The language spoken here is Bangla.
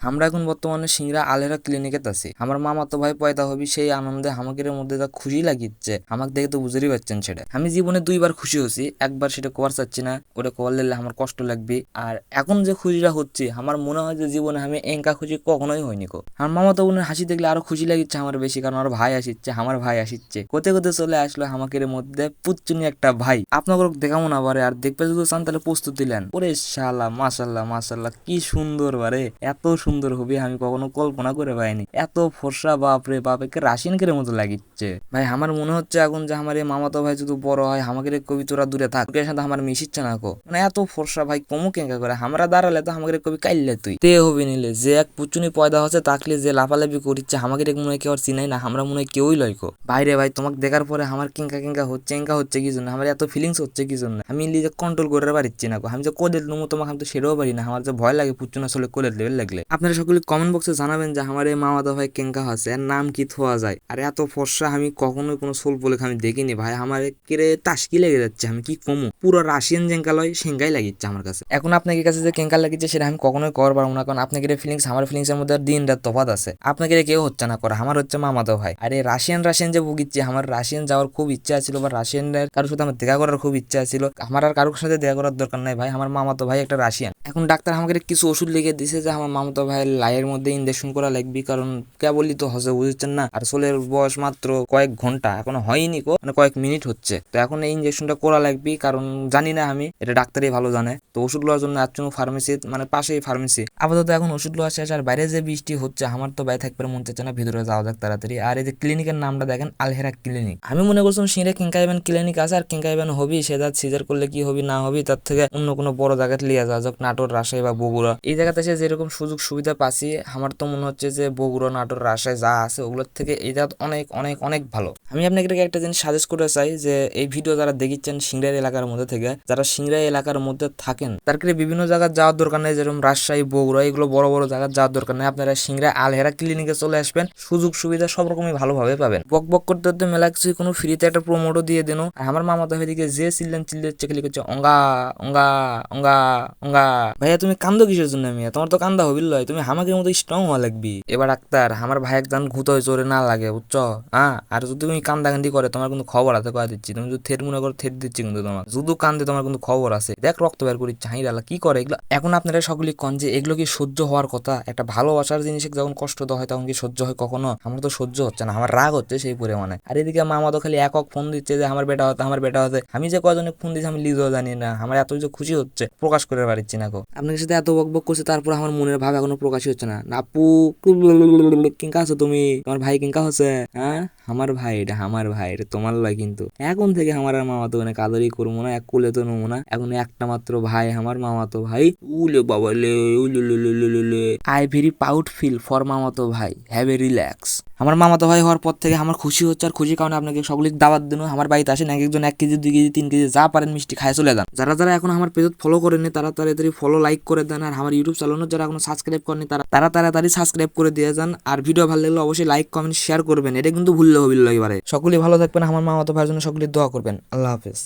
আমরা এখন বর্তমানে সিংড়া আলহেরা ক্লিনিকেত আছি। আমার মামাতো ভাই পয়দা হবি সেই আনন্দে আমাদের মধ্যে যা খুশি লাগিচ্ছে আমাকে দেখে তো বুঝতেই পারছেন সেটা। আমি জীবনে দুইবার খুশি হচ্ছি, একবার সেটা কবার চাচ্ছি না, ওটা কবার লেলে আমার কষ্ট লাগবে। আর এখন যে খুশিটা হচ্ছে আমার মনে হয় যে জীবনে আমি এঙ্কা খুশি কখনোই হয়নি কো। আমার মামাতো বোনের হাসি দেখলে আরো খুশি লাগিচ্ছে আমার বেশি, কারণ আমার ভাই আসিচ্ছে, আমার ভাই আসিচ্ছে কোতে কোতে চলে আসলো আমাদের মধ্যে পুচ্চুনি একটা ভাই। আপনাদের দেখাবো না বারে, আর দেখবে যদি চান তাহলে প্রস্তুত দিলেন। ওরে শালা মাশাল্লাহ মাশাল্লাহ কি সুন্দর বারে, এত সুন্দর হবে আমি কখনো কল্পনা করে পাইনি। এত ফর্সা বাপরে বাপ, একে রাশিয়ানকের মতো লাগিচ্ছে ভাই। আমার মনে হচ্ছে এখন যে আমার এই মামাতো ভাই যদি বড় হয় আমাকে কবি তোরা দূরে থাক, তোর সাথে আমার মিশিচ্ছে না কো। মানে এত ফর্সা ভাই কমু কেঙ্কা করে আমরা দাঁড়ালে তো আমাকে কবি কাইলে তুই তে হবি নিলে যে এক পুচুনি পয়দা হচ্ছে তাকলে যে লাফালাফি করিচ্ছে আমাকে মনে হয় কেউ আর চিনাই না, আমরা মনে হয় কেউই লয়কো। বাইরে ভাই তোমাকে দেখার পরে আমার কিঙ্কা কিঙ্কা হচ্ছে, এঙ্কা হচ্ছে কি জন্য, আমার এত ফিলিংস হচ্ছে কি জন্য আমি নিজে কন্ট্রোল করে পারছি না। আমি যে কোলে নেবো তোমাকে আমি তো সেটাও পারি না, আমার যে ভয় লাগে পুচুনা আসলে কোলে লেভেল লাগলে। আপনারা সকলে কমেন্ট বক্সে জানাবেন যে আমার এই মামাদা ভাই কেঙ্কা আছে, এর নাম কি থোয়া যায়। আর এত ফর্সা আমি কখনোই কোনো সোল বলে আমি দেখিনি ভাই, আমার কেড়ে টাসকি লেগে যাচ্ছে। আমি কি কমু, পুরো রাশিয়ান জেঙ্কা লয় সেঙ্গাই লাগিচ্ছে আমার কাছে। এখন আপনাকে কাছে যে কেঙ্কা লাগিচ্ছে সেটা আমি কখনোই করবার পারবো না, কারণ আপনাকে ফিলিংস আমার ফিলিংস এর মধ্যে দিন রাত তফাৎ আছে। আপনাকে কেউ হচ্ছে না করা, আমার হচ্ছে মামাদা ভাই। আর এই রাশিয়ান যে ভুগিচ্ছে, আমার রাশিয়ান যাওয়ার খুব ইচ্ছা ছিল, বা রাশিয়ানের কারোর সাথে আমার দেখা করার খুব ইচ্ছা ছিল। আমার আর কারোর সাথে দেখা করার দরকার নাই ভাই, আমার মামাতো ভাই একটা রাশিয়ান। এখন ডাক্তার আমাকে কিছু ওষুধ লিখে দিছে যে আমার মামাতো ভাইয়ের লাইয়ের মধ্যে ইঞ্জেকশন করা লাগবে, কারণ কেবলই তো হসে বুঝছেন না, আর সোলের বয়স মাত্র কয়েক ঘন্টা, এখনো হয়নি কো, মানে কয়েক মিনিট হচ্ছে। তো এখন এই ইঞ্জেকশনটা করা লাগবে, কারণ জানি না আমি, এটা ডাক্তারই ভালো জানে। তো ওষুধ লওয়ার জন্য একজন ফার্মেসি, মানে পাশেই ফার্মেসি, আপাতত এখন ওষুধ লওয়া শেষ। আর বাইরে যে বৃষ্টি হচ্ছে আমার তো বাইরে থাকবে মন চাচ্ছে না, ভিতরে যাওয়া যাক তাড়াতাড়ি। আর এই যে ক্লিনিকের নামটা দেখেন, আলহেরা ক্লিনিক। আমি মনে করছিলাম সিংড়া কিংকাইবেন ক্লিনিক আছে, আর কিংকাইবেন হবি সেটা সিজার করলে কি হবি না হবি, তার থেকে অন্য কোনো বড় জায়গায় লিয়ে যাওয়া যাক, নাটোর রাজশাহী বা বগুড়া। এই জায়গাতে এসে যেরকম সুযোগ সুবিধা পাচ্ছি আমার তো মনে হচ্ছে যে বগুড়া নাটোর রাজশাহী যা আছে ওগুলোর থেকে এই জায়গা অনেক অনেক অনেক ভালো। আমি আপনাকে একটা জিনিস সাজেস্ট করতে চাই, যে এই ভিডিও যারা দেখিচ্ছেন সিংড়াই এলাকার মধ্যে থেকে, যারা সিংড়াই এলাকার মধ্যে থাকেন তার বিভিন্ন জায়গায় যাওয়ার দরকার নেই, যেরকম রাজশাহী বগুড়া এগুলো বড় বড় জায়গায় যাওয়ার দরকার নেই। আপনারা সিংড়া আলহেরা ক্লিনিকে চলে আসবেন, সুযোগ সুবিধা সব রকমই ভালোভাবে পাবেন। বক বক করতে করতে মেলা কিছু কোনো ফ্রিতে একটা প্রমোটও দিয়ে দেন। আর আমার মামা তো এদিকে যে চিল্লাচ্ছে খালি করছে অঙ্গা অঙ্গা অঙ্গা অঙ্গা। ভাইয়া তুমি কান্দো কিসের জন্য? আমি তোমার তো কান্দা হবিল লয়, তুমি হামাকের মতো স্ট্রং হওয়া লাগবি। এবার ডাক্তার আমার ভাই একজন ঘুতো জোরে না লাগে বুঝছো, হ্যাঁ? আর যদি তুমি কান্দাকান্দি করে তোমার কিন্তু খবর আছে কয়া দিচ্ছি, তুমি যদি থেট মনে করো থেট দিচ্ছি কিন্তু তোমার যদি কান্দে তোমার কিন্তু খবর আছে। দেখ রক্ত বের করি চাহিদালা কি করে এগুলো। এখন আপনারা সকলে কন যে এগুলো কি সহ্য হওয়ার কথা? একটা ভালোবাসার জিনিস যখন কষ্ট দেওয়া হয় তখন কি সহ্য হয় কখনো? আমার তো সহ্য হচ্ছে না, আমার রাগ হচ্ছে সেই পরিমাণে। আর এদিকে মামা তো খালি একক ফোন দিচ্ছে যে আমার বেটা হতে আমার বেটা হতে। আমি যে কজনে ফোন দিচ্ছি আমি লিজও জানি না, আমার এত যে খুশি হচ্ছে প্রকাশ করে পারছি না গো। আপনার সাথে এত বক বক করছে তারপর আমার মনের ভাব এখনো প্রকাশই হচ্ছে না। আপু কিংকা আছো তুমি? তোমার ভাই কিংকা হচ্ছে? হ্যাঁ আমার ভাই, এটা আমার ভাই, এটা তোমার লয় কিন্তু। এখন থেকে আমার আর মামা তো অনেক আদরই করবো না, এক কুলে তো নেবো না, এখন একটা মাত্র ভাই আমার মামাতো ভাই। উলে বাবা লে উলে I very proud feel for মামাতো ভাই, হ্যাভ এ রিল্যাক্স। আমার মামাতো ভাই হওয়ার পর থেকে আমার খুশি হচ্ছে, আর খুশির কারণে আপনাকে সকলে দাওয়াত দিন, আমার বাড়িতে আসেন, এক একজন 1 কেজি 2 কেজি 3 কেজি যা পারেন মিষ্টি খায় চলে যান। যারা যারা এখন আমার পেজ ফলো করেনি তারা তাড়াতাড়ি ফলো লাইক করে দেন, আর আমার ইউটিউব চ্যানেল যারা এখনো সাবস্ক্রাইব করেনি তারা তাড়াতাড়ি সাবস্ক্রাইব করে দিয়ে যান। আর ভিডিও ভালো লাগলে অবশ্যই লাইক কমেন্ট শেয়ার করবেন, এটা কিন্তু ভুললে হবিল এবারে। সকলেই ভালো থাকবেন, আমার মামাতো ভাইয়ের জন্য সকলেই দোয়া করবেন। আল্লাহ হাফেজ।